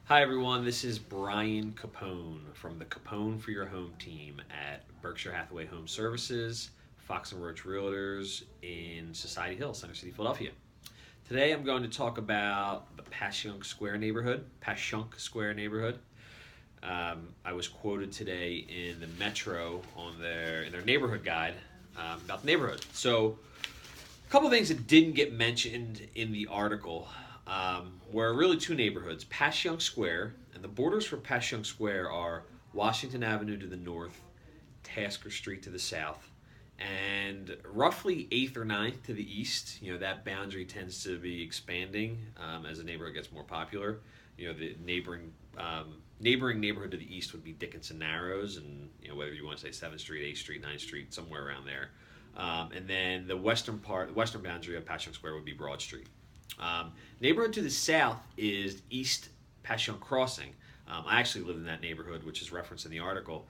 Hi everyone, this is Brian Capone from the Capone for Your Home team at Berkshire Hathaway Home Services, Fox and Roach Realtors in Society Hill, Center City, Philadelphia. Today I'm going to talk about the Passyunk Square neighborhood. I was quoted today in the Metro on their neighborhood guide about the neighborhood. So a couple things that didn't get mentioned in the article were really two neighborhoods, Passyunk Square, and the borders for Passyunk Square are Washington Avenue to the north, Tasker Street to the south, and roughly 8th or ninth to the east. That boundary tends to be expanding as the neighborhood gets more popular. The neighboring neighborhood to the east would be Dickinson Narrows, and whether you want to say 7th Street, 8th Street, 9th Street, somewhere around there. And then the western boundary of Passyunk Square would be Broad Street. Neighborhood to the south is East Passyunk Crossing. I actually lived in that neighborhood, which is referenced in the article,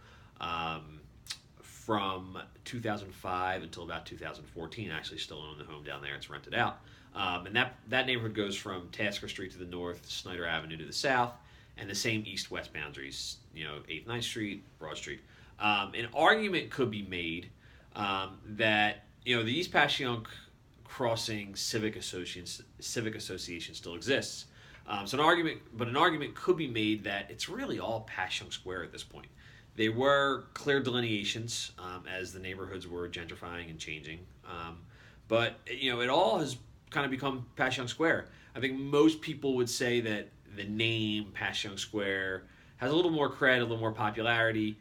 from 2005 until about 2014. I actually still own the home down there. It's rented out. And that neighborhood goes from Tasker Street to the north, Snyder Avenue to the south, and the same east-west boundaries, 8th, 9th Street, Broad Street. An argument could be made that, the East Passyunk Crossing Civic Association still exists. An argument could be made that it's really all Passyunk Square at this point. They were clear delineations as the neighborhoods were gentrifying and changing, but it all has kind of become Passyunk Square. I think most people would say that the name Passyunk Square has a little more cred, a little more popularity,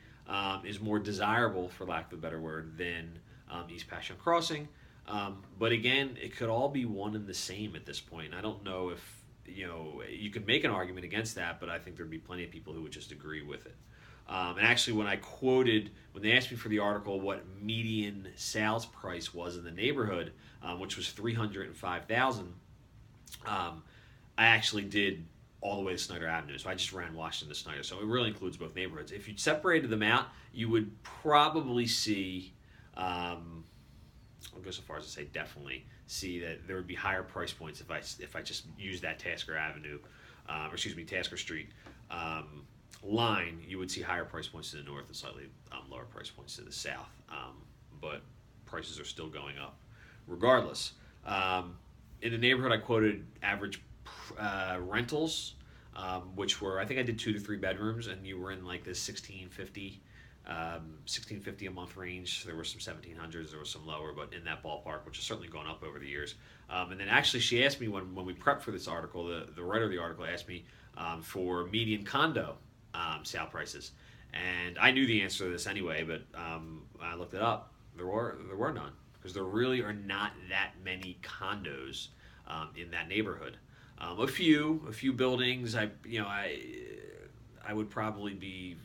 is more desirable, for lack of a better word, than East Passyunk Crossing. But again, it could all be one and the same at this point. I don't know if you could make an argument against that, but I think there'd be plenty of people who would just agree with it. And actually, when they asked me for the article, what median sales price was in the neighborhood, which was $305,000, I actually did all the way to Snyder Avenue. So I just ran Washington to Snyder. So it really includes both neighborhoods. If you separated them out, you would probably see. I'll go so far as to say definitely see that there would be higher price points if I just use that Tasker Street line. You would see higher price points to the north and slightly lower price points to the south, but prices are still going up regardless. In the neighborhood, I quoted average rentals, which were, I think I did 2 to 3 bedrooms, and you were in like this 1650 a month range. There were some 1700s, there was some lower, but in that ballpark, which has certainly gone up over the years. And then actually she asked me when we prepped for this article, the writer of the article asked me for median condo sale prices. And I knew the answer to this anyway, but I looked it up. There were none, because there really are not that many condos in that neighborhood. A few buildings. I would probably be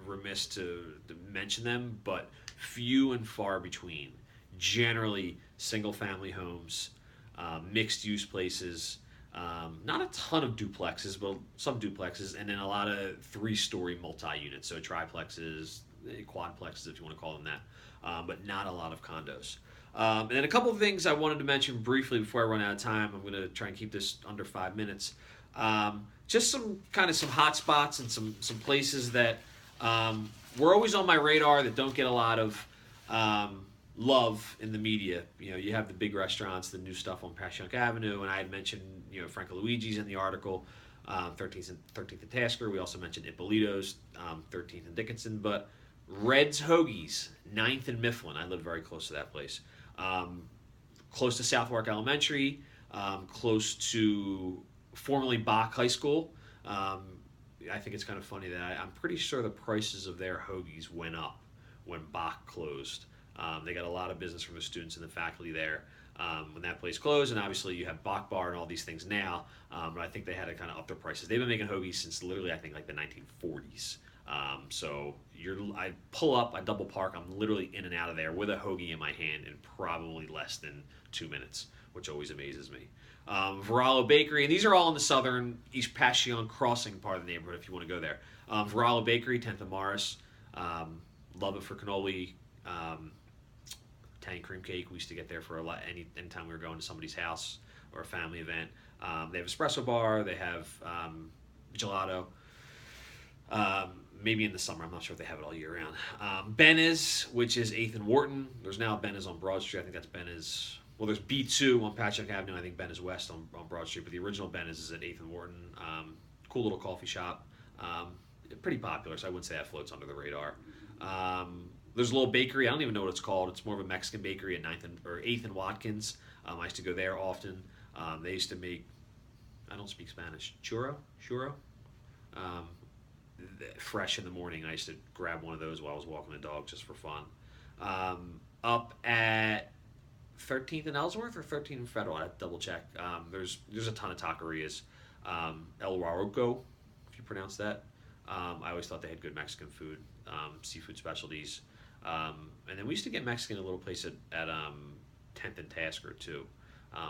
remiss to mention them, but few and far between. Generally, single-family homes, mixed-use places, not a ton of duplexes, but some duplexes, and then a lot of 3-story multi-units, so triplexes, quadplexes, if you want to call them that, but not a lot of condos. And then a couple of things I wanted to mention briefly before I run out of time. I'm going to try and keep this under 5 minutes. Just some hot spots and some places that were always on my radar that don't get a lot of love in the media. You have the big restaurants, the new stuff on Passyunk Avenue, and I had mentioned Franco Luigi's in the article, 13th and Tasker. We also mentioned Ippolito's, 13th and Dickinson, but Red's Hoagies, 9th and Mifflin. I lived very close to that place. Close to Southwark Elementary, close to formerly Bach High School. I think it's kind of funny that I'm pretty sure the prices of their hoagies went up when Bach closed. They got a lot of business from the students and the faculty there when that place closed, and obviously you have Bach Bar and all these things now, but I think they had to kind of up their prices. They've been making hoagies since literally, I think, like the 1940s. So I pull up, I double park, I'm literally in and out of there with a hoagie in my hand in probably less than 2 minutes, which always amazes me. Varallo Bakery, and these are all in the southern East Passyunk Crossing part of the neighborhood if you want to go there. Varallo Bakery, 10th and Morris. Love it for cannoli, Italian cream cake. We used to get there for a lot anytime we were going to somebody's house or a family event. They have espresso bar. They have gelato. Maybe in the summer. I'm not sure if they have it all year round. Ben's, which is 8th and Wharton. There's now Ben's on Broad Street. I think that's Ben's. Well, there's B2 on Passyunk Avenue. I think Ben is west on Broad Street, but the original Ben is at 8th and Wharton. Cool little coffee shop. Pretty popular, so I wouldn't say that floats under the radar. There's a little bakery. I don't even know what it's called. It's more of a Mexican bakery at 8th and Watkins. I used to go there often. They used to make, I don't speak Spanish, churro. Um, Fresh in the morning. I used to grab one of those while I was walking the dog just for fun. Up at 13th and Ellsworth or 13th and Federal. I have to double check. There's a ton of taquerias. El Rarroco, if you pronounce that. I always thought they had good Mexican food, seafood specialties. And then we used to get Mexican at a little place at 10th and Tasker too.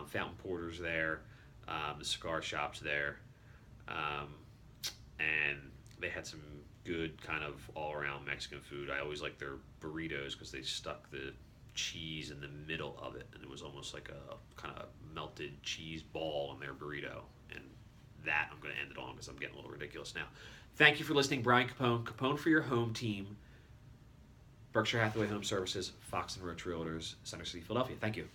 Fountain Porter's there, the cigar shop's there, and they had some good kind of all-around Mexican food. I always liked their burritos because they stuck the cheese in the middle of it, and it was almost like a kind of melted cheese ball in their burrito. And that I'm going to end it on because I'm getting a little ridiculous now. Thank you for listening, Brian Capone. Capone for your home team. Berkshire Hathaway Home Services, Fox and Roach Realtors, Center City, Philadelphia. Thank you.